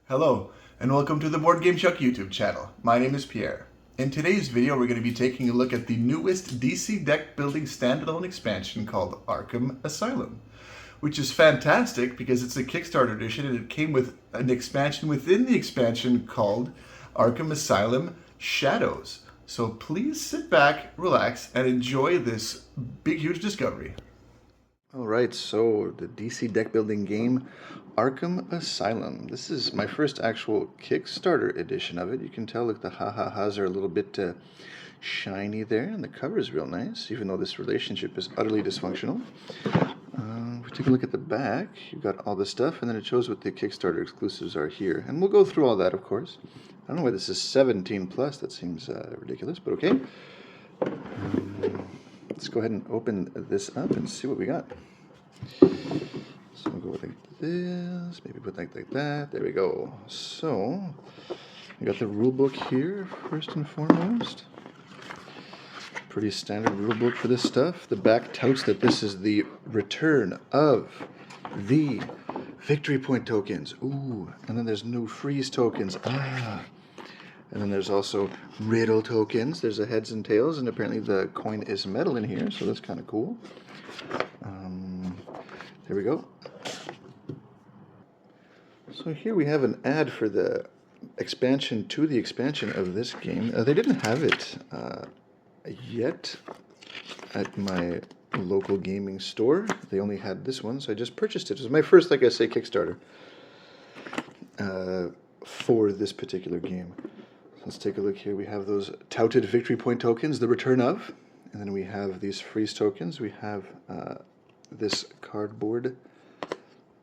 Hello, and welcome to the Board Game Chuck YouTube channel. My name is Pierre. In today's video, we're going to be taking a look at the newest DC deck building standalone expansion called Arkham Asylum, which is fantastic because it's a Kickstarter edition and it came with an expansion within the expansion called Arkham Asylum Shadows. So please sit back, relax, and enjoy this big, huge discovery. Alright, so the DC deck building game Arkham Asylum. This is my first actual Kickstarter edition of it. You can tell like the ha-ha-has are a little bit shiny there, and the cover is real nice, even though this relationship is utterly dysfunctional. If we take a look at the back, you've got all the stuff, and then it shows what the Kickstarter exclusives are here. And we'll go through all that, of course. I don't know why this is 17 plus. That seems ridiculous, but okay. Let's go ahead and open this up and see what we got. So we'll go with like this, maybe put like that. There we go. So we got the rule book here first and foremost. Pretty standard rule book for this stuff. The back touts that this is the return of the victory point tokens. Ooh, and then there's new freeze tokens. And then there's also riddle tokens. There's a heads and tails, and apparently the coin is metal in here, so that's kind of cool. There we go. So here we have an ad for the expansion to the expansion of this game. They didn't have it yet at my local gaming store. They only had this one, so I just purchased it. It was my first, like I say, Kickstarter for this particular game. Let's take a look here. We have those touted victory point tokens, the return of, and then we have these freeze tokens. We have this cardboard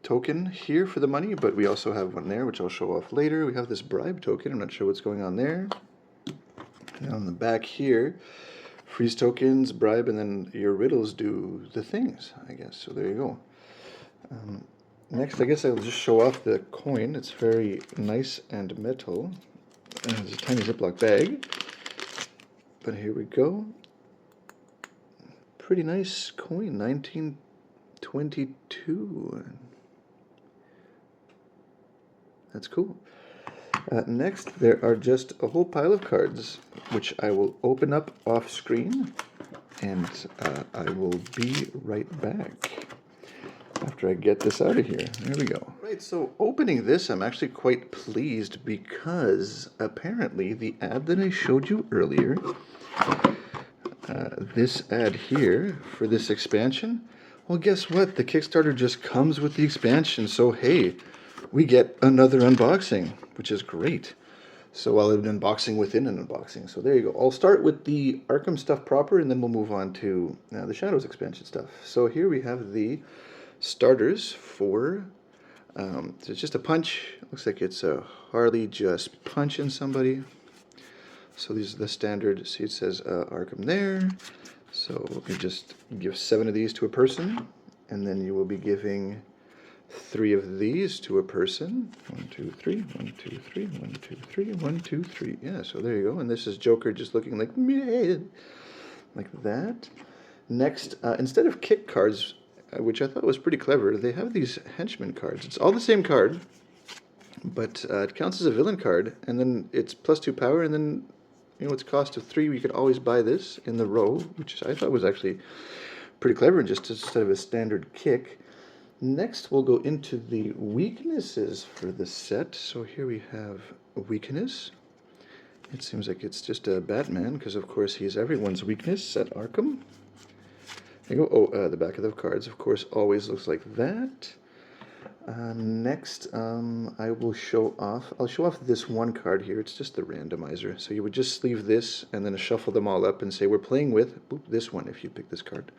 token here for the money, but we also have one there, which I'll show off later. We have this bribe token. I'm not sure what's going on there. And on the back here, freeze tokens, bribe, and then your riddles do the things, I guess. So there you go. Next, I guess I'll just show off the coin. It's very nice and metal. It's a tiny Ziploc bag, but here we go. Pretty nice coin, 1922. That's cool. Next, there are just a whole pile of cards, which I will open up off screen, and I will be right back after I get this out of here. There we go. Right, so opening this, I'm actually quite pleased because apparently the ad that I showed you earlier, this ad here for this expansion, well, guess what? The Kickstarter just comes with the expansion, so hey, we get another unboxing, which is great. So I'll have an unboxing within an unboxing. So there you go. I'll start with the Arkham stuff proper, and then we'll move on to the Shadows expansion stuff. So here we have the starters for, so it's just a punch. Looks like it's a Harley just punching somebody. So these are the standard. See, it says Arkham there. So you just give 7 of these to a person, and then you will be giving 3 of these to a person. 1, 2, 3, 1, 2, 3, 1, 2, 3, 1, 2, 3. Yeah, so there you go. And this is Joker just looking like that. Next, instead of kick cards, which I thought was pretty clever, they have these henchman cards. It's all the same card, but it counts as a villain card, and then it's +2 power, and then, you know, it's cost of 3. We could always buy this in the row, which I thought was actually pretty clever, and just instead of a standard kick. Next, we'll go into the weaknesses for the set. So here we have a weakness. It seems like it's just a Batman, because of course he's everyone's weakness at Arkham. There you go. Oh, the back of the cards, of course, always looks like that. Next, I will show off. I'll show off this one card here. It's just the randomizer. So you would just sleeve this and then shuffle them all up and say we're playing with this one if you pick this card.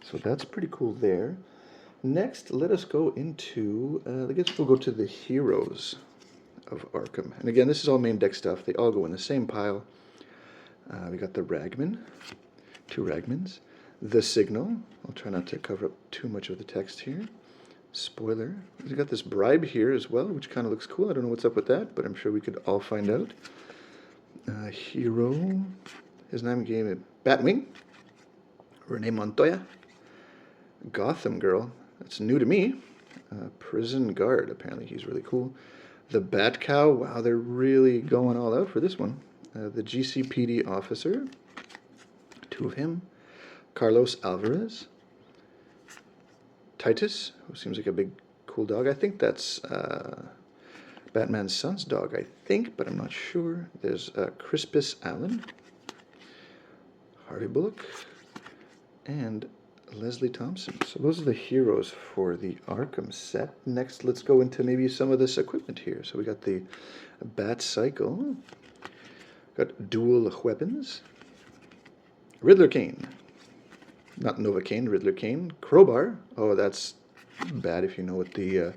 So that's pretty cool there. Next, let us go into. I guess we'll go to the heroes of Arkham. And again, this is all main deck stuff. They all go in the same pile. We got the Ragman, 2 Ragmans. The Signal. I'll try not to cover up too much of the text here. Spoiler. We got this bribe here as well, which kind of looks cool. I don't know what's up with that, but I'm sure we could all find out. Hero. His name game Batwing. Renee Montoya. Gotham Girl. That's new to me. Prison Guard. Apparently he's really cool. The Bat Cow. Wow, they're really going all out for this one. The GCPD officer. 2 of him. Carlos Alvarez. Titus, who seems like a big, cool dog. I think that's Batman's son's dog, I think, but I'm not sure. There's Crispus Allen. Harvey Bullock. And Leslie Thompson. So those are the heroes for the Arkham set. Next, let's go into maybe some of this equipment here. So we got the Bat Cycle. Got dual weapons. Riddler Cane. Not Novocaine, Riddler Cane. Crowbar. Oh, that's bad if you know what the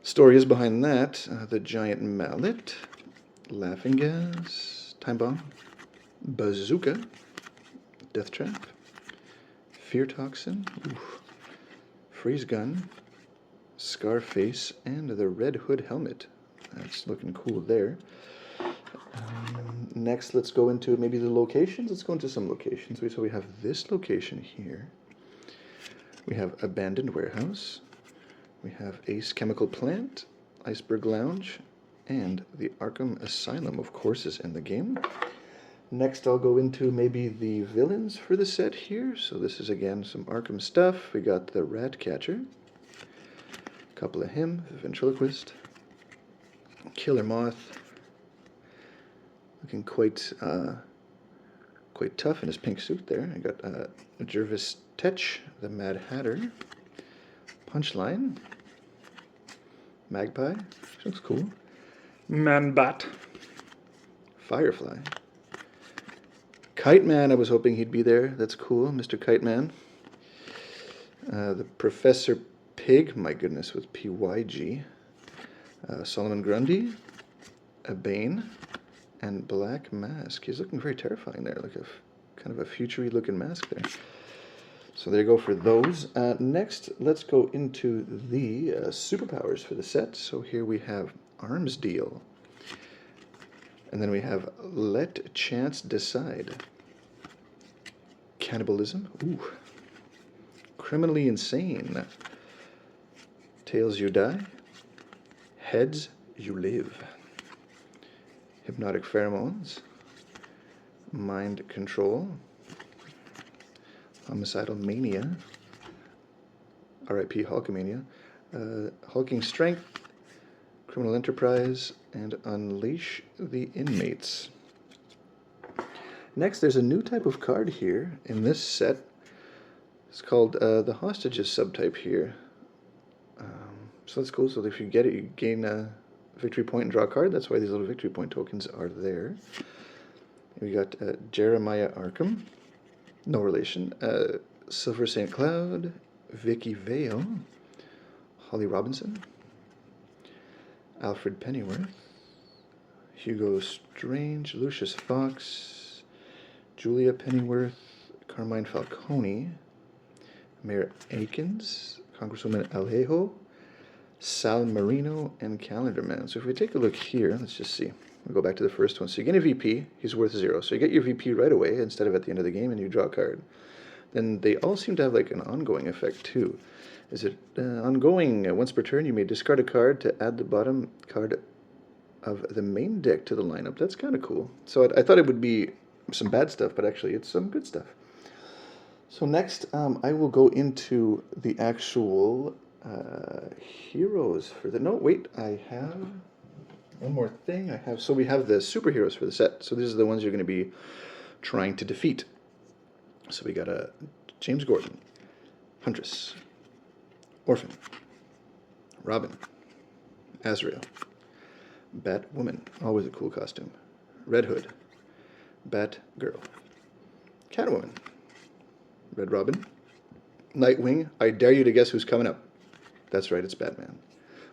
story is behind that. The Giant Mallet. Laughing Gas. Time Bomb. Bazooka. Death Trap. Fear Toxin, oof. Freeze Gun, Scarface, and the Red Hood Helmet. That's looking cool there. Next, let's go into maybe the locations. Let's go into some locations. So we have this location here. We have Abandoned Warehouse. We have Ace Chemical Plant, Iceberg Lounge, and the Arkham Asylum, of course, is in the game. Next, I'll go into maybe the villains for the set here. So this is, again, some Arkham stuff. We got the Ratcatcher. A couple of him. The Ventriloquist. Killer Moth. Looking quite tough in his pink suit there. I got Jervis Tetch, the Mad Hatter. Punchline. Magpie. Which looks cool. Man-Bat. Firefly. Kite Man, I was hoping he'd be there. That's cool, Mr. Kite Man. The Professor Pig, my goodness, with PYG. Solomon Grundy, a Bane, and Black Mask. He's looking very terrifying there, like a kind of a future-y looking mask there. So there you go for those. Next, let's go into the superpowers for the set. So here we have Arms Deal. And then we have Let Chance Decide. Cannibalism. Ooh. Criminally Insane. Tails You Die. Heads You Live. Hypnotic Pheromones. Mind Control. Homicidal Mania. R.I.P. Hulkamania. Hulking Strength. Criminal Enterprise, and Unleash the Inmates. Next, there's a new type of card here in this set. It's called the Hostages subtype here. So that's cool. So if you get it, you gain a victory point and draw a card. That's why these little victory point tokens are there. We got Jeremiah Arkham. No relation. Silver St. Cloud. Vicky Vale. Holly Robinson. Alfred Pennyworth, Hugo Strange, Lucius Fox, Julia Pennyworth, Carmine Falcone, Mayor Akins, Congresswoman Alejo, Sal Marino, and Calendar Man. So if we take a look here, let's just see. We'll go back to the first one. So you get a VP, he's worth 0. So you get your VP right away instead of at the end of the game and you draw a card. Then they all seem to have like an ongoing effect too. Is it ongoing? Once per turn, you may discard a card to add the bottom card of the main deck to the lineup. That's kind of cool. So I thought it would be some bad stuff, but actually it's some good stuff. So next, I will go into the actual heroes for the... No, wait, I have one more thing. So we have the superheroes for the set. So these are the ones you're going to be trying to defeat. So we got James Gordon, Huntress, Orphan, Robin, Azrael, Batwoman, always a cool costume, Red Hood, Batgirl, Catwoman, Red Robin, Nightwing. I dare you to guess who's coming up. That's right, it's Batman.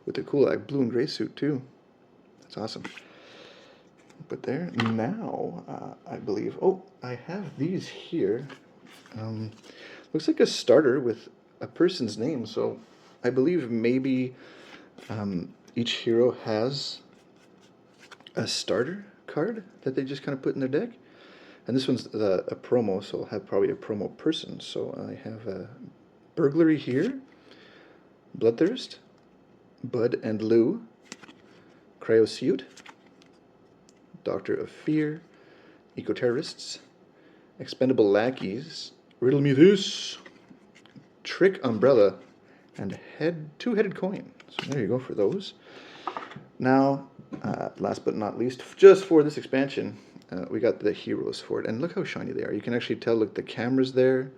With the cool blue and gray suit too. That's awesome. But there, now, I believe, I have these here. Looks like a starter with a person's name, so I believe maybe each hero has a starter card that they just kind of put in their deck. And this one's a promo, so I'll have probably a promo person. So I have a Burglary here, Bloodthirst, Bud and Lou, Cryosuit, Doctor of Fear, Eco-Terrorists, Expendable Lackeys, Riddle Me This, Trick Umbrella, and Two-Headed Coin. So there you go for those. Now, last but not least, just for this expansion, we got the heroes for it. And look how shiny they are. You can actually tell, look, the camera's there.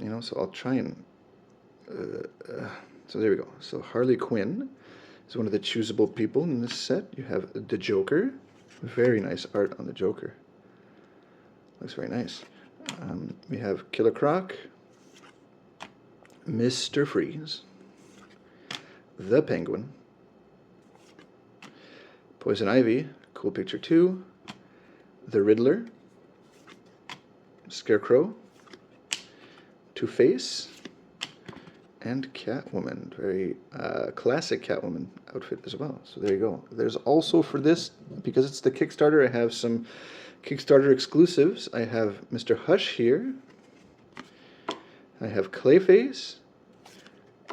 You know, so I'll try and... so there we go. So Harley Quinn is one of the choosable people in this set. You have the Joker. Very nice art on the Joker. Looks very nice. We have Killer Croc, Mr. Freeze, the Penguin, Poison Ivy, cool picture too, the Riddler, Scarecrow, Two-Face, and Catwoman. Very classic Catwoman outfit as well. So there you go. There's also for this, because it's the Kickstarter, I have some Kickstarter exclusives. I have Mr. Hush here. I have Clayface.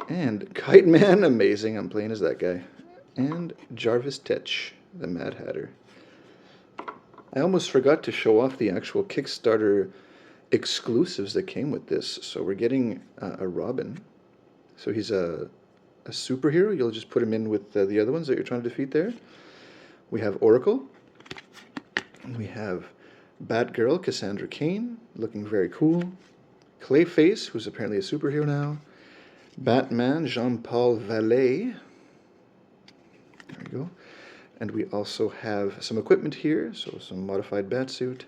And Kite Man, amazing. I'm playing as that guy. And Jarvis Tetch, the Mad Hatter. I almost forgot to show off the actual Kickstarter exclusives that came with this. So we're getting a Robin. So he's a superhero. You'll just put him in with the other ones that you're trying to defeat there. We have Oracle. We have Batgirl, Cassandra Cain, looking very cool. Clayface, who's apparently a superhero now. Batman, Jean-Paul Vallée. There we go. And we also have some equipment here, so some modified Batsuit.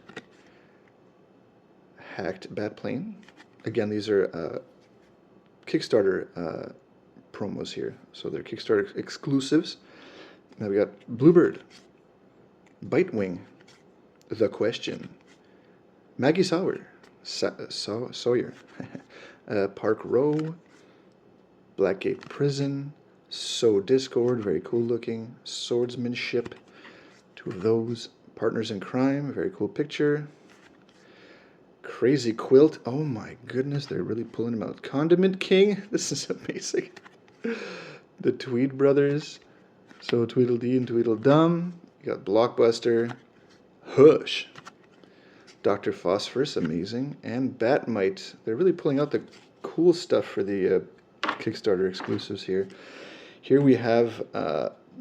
Hacked Batplane. Again, these are Kickstarter promos here, so they're Kickstarter exclusives. Now we got Bluebird, Bitewing, The Question, Maggie Sawyer, Park Row, Blackgate Prison, So Discord, very cool looking, Swordsmanship, two of those, Partners in Crime, very cool picture, Crazy Quilt, oh my goodness, they're really pulling him out, Condiment King, this is amazing, the Tweed Brothers, So Tweedledee and Tweedledum, you got Blockbuster, Hush, Dr. Phosphorus, amazing, and Batmite. They're really pulling out the cool stuff for the Kickstarter exclusives here. Here we have,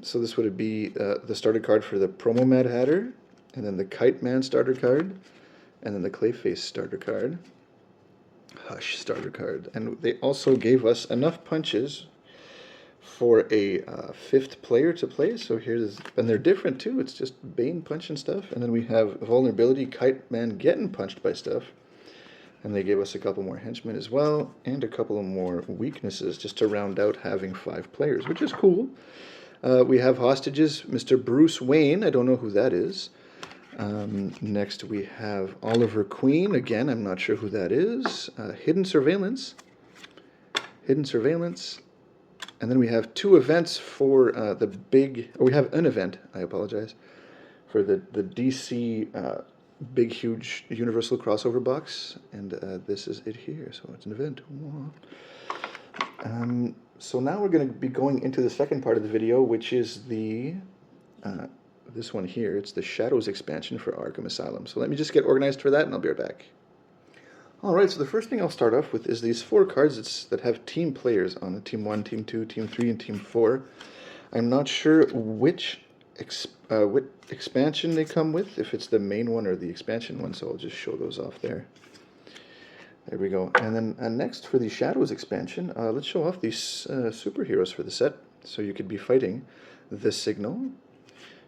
so this would be the starter card for the Promo Mad Hatter, and then the Kite Man starter card, and then the Clayface starter card, Hush starter card. And they also gave us enough punches for a fifth player to play. So here's, and they're different too. It's just Bane punching stuff. And then we have Vulnerability, Kite Man getting punched by stuff. And they gave us a couple more henchmen as well, and a couple of more weaknesses just to round out having 5 players, which is cool. We have hostages, Mr. Bruce Wayne. I don't know who that is. Next we have Oliver Queen. Again, I'm not sure who that is. Hidden Surveillance. And then we have 2 events for the big... Oh, we have an event, I apologize, for the DC big, huge Universal crossover box. And this is it here, so it's an event. So now we're going to be going into the second part of the video, which is the... this one here. It's the Shadows expansion for Arkham Asylum. So let me just get organized for that, and I'll be right back. Alright, so the first thing I'll start off with is these 4 cards that have team players on it. Team 1, Team 2, Team 3, and Team 4. I'm not sure which expansion they come with, if it's the main one or the expansion one, so I'll just show those off there. There we go. And then next for the Shadows expansion, let's show off these superheroes for the set. So you could be fighting the Signal,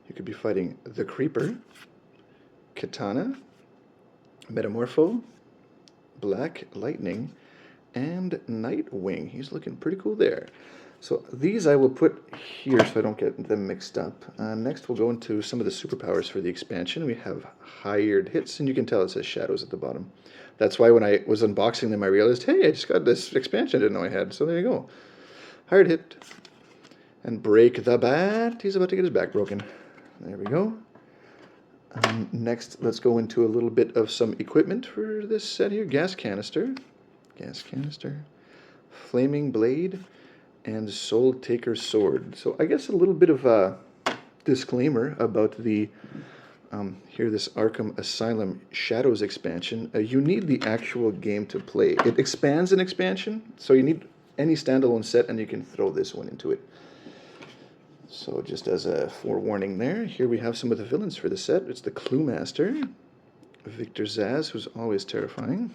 you could be fighting the Creeper, Katana, Metamorpho, Black Lightning, and Nightwing. He's looking pretty cool there. So these I will put here so I don't get them mixed up. Next we'll go into some of the superpowers for the expansion. We have hired hits, and you can tell it says Shadows at the bottom. That's why when I was unboxing them I realized, hey, I just got this expansion I didn't know I had. So there you go. Hired hit. And Break the Bat. He's about to get his back broken. There we go. Next, let's go into a little bit of some equipment for this set here. Gas canister, Flaming Blade, and Soul Taker Sword. So I guess a little bit of disclaimer about the here, this Arkham Asylum Shadows expansion. You need the actual game to play. It expands an expansion, so you need any standalone set, and you can throw this one into it. So just as a forewarning there, here we have some of the villains for the set. It's the Clue Master, Victor Zsasz, who's always terrifying.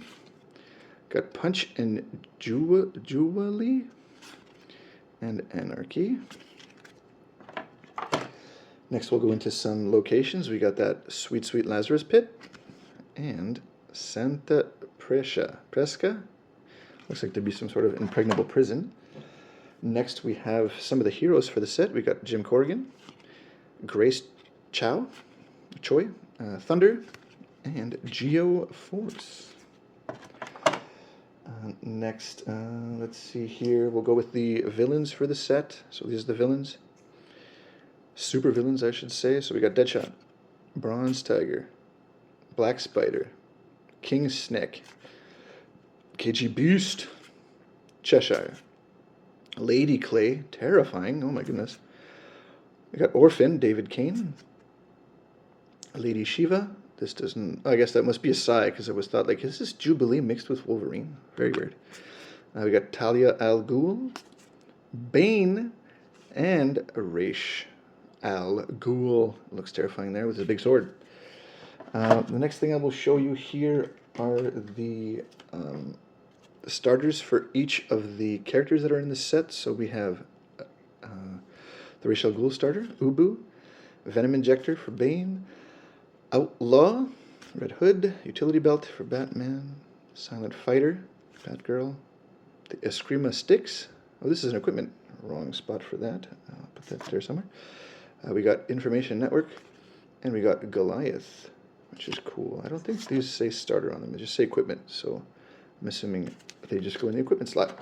Got Punch and Juwali, and Anarchy. Next we'll go into some locations. We got that Sweet Sweet Lazarus Pit and Santa Presca. Looks like there'd be some sort of impregnable prison. Next we have some of the heroes for the set. We got Jim Corrigan, Grace Choi, Thunder, and Geo Force. Next, let's see here. We'll go with the villains for the set. So these are the villains. Super villains, I should say. So we got Deadshot, Bronze Tiger, Black Spider, King Snake, KG Beast, Cheshire, Lady Clay, terrifying, oh my goodness. We got Orphan, David Kane, Lady Shiva. This doesn't, I guess that must be a sigh, because it was thought, like, is this Jubilee mixed with Wolverine? Very weird. We got Talia Al Ghul, Bane, and Raish Al Ghul. Looks terrifying there with his big sword. The next thing I will show you here are the starters for each of the characters that are in the set. So we have the Raish Al Ghul starter, Ubu, Venom Injector for Bane, Outlaw, Red Hood, Utility Belt for Batman, Silent Fighter, Batgirl, the Eskrima Sticks. Oh, this is an equipment. Wrong spot for that. I'll put that there somewhere. We got Information Network, and we got Goliath, which is cool. I don't think these say starter on them. They just say equipment, so I'm assuming they just go in the equipment slot.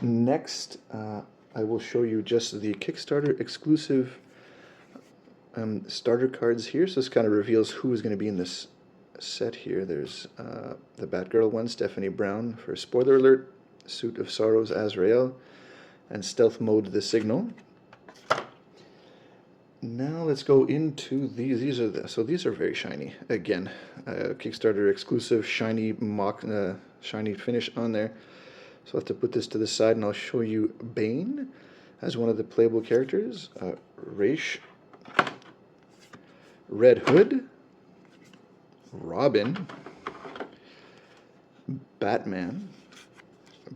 Next, I will show you just the Kickstarter exclusive starter cards here. So this kind of reveals who is going to be in this set here. There's the Batgirl one, Stephanie Brown for Spoiler Alert, Suit of Sorrows, Azrael, and Stealth Mode, The Signal. Now let's go into these. These are very shiny. Again, Kickstarter exclusive shiny shiny finish on there. So I'll have to put this to the side, and I'll show you Bane as one of the playable characters. Raish, Red Hood, Robin, Batman,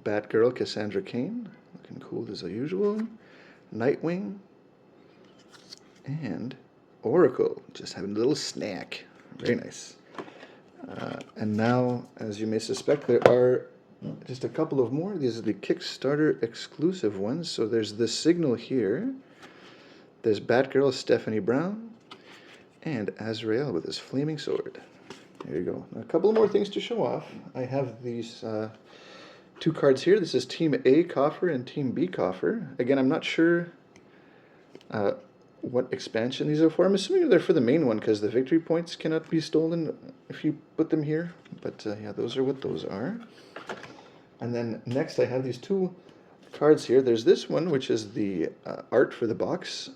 Batgirl, Cassandra Cain, looking cool as usual, Nightwing, and Oracle, just having a little snack. Very nice. And now, as you may suspect, there are just a couple of more. These are the Kickstarter exclusive ones. So there's the Signal here. There's Batgirl, Stephanie Brown, and Azrael with his flaming sword. There you go. Now, a couple of more things to show off. I have these two cards here. This is Team A coffer and Team B coffer. Again, I'm not sure what expansion these are for. I'm assuming they're for the main one, because the victory points cannot be stolen if you put them here. But yeah, those are what those are. And then next I have these two cards here. There's this one, which is the art for the box,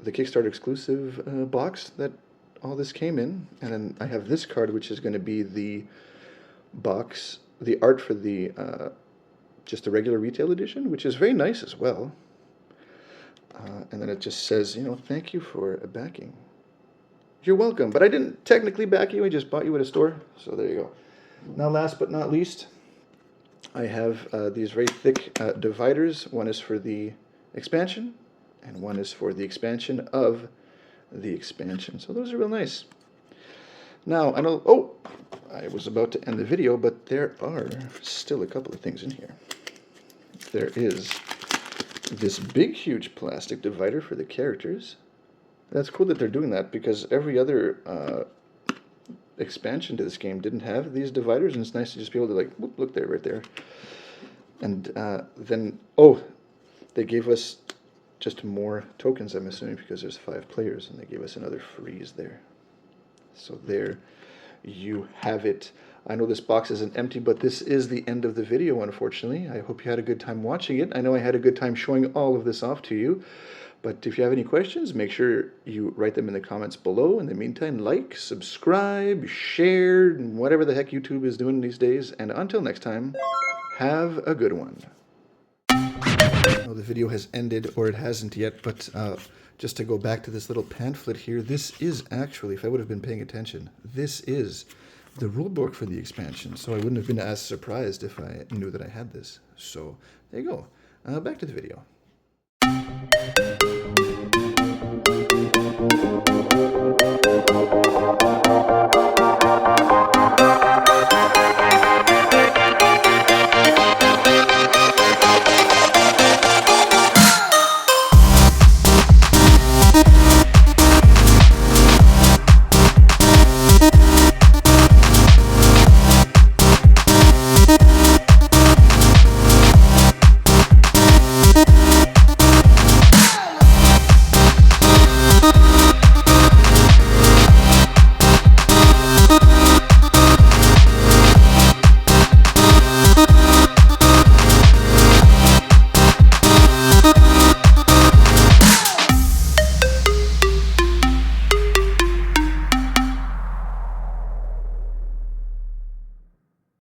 the Kickstarter exclusive box that all this came in. And then I have this card, which is going to be the box, the art for the just the regular retail edition, which is very nice as well. And then it just says, you know, thank you for backing. You're welcome. But I didn't technically back you. I just bought you at a store. So there you go. Now, last but not least, I have these very thick dividers. One is for the expansion, and one is for the expansion of the expansion. So those are real nice. Now, I know, oh, I was about to end the video, but there are still a couple of things in here. There is this big, huge plastic divider for the characters. That's cool that they're doing that, because every other expansion to this game didn't have these dividers, and it's nice to just be able to, like, whoop, look there, right there. And then, oh, they gave us just more tokens, I'm assuming, because there's 5 players, and they gave us another freeze there. So there you have it. I know this box isn't empty, but this is the end of the video, unfortunately. I hope you had a good time watching it. I know I had a good time showing all of this off to you. But if you have any questions, make sure you write them in the comments below. In the meantime, like, subscribe, share, and whatever the heck YouTube is doing these days. And until next time, have a good one. Well, the video has ended, or it hasn't yet, but just to go back to this little pamphlet here, this is actually, if I would have been paying attention, this is the rulebook for the expansion. So I wouldn't have been as surprised if I knew that I had this. So there you go. Back to the video.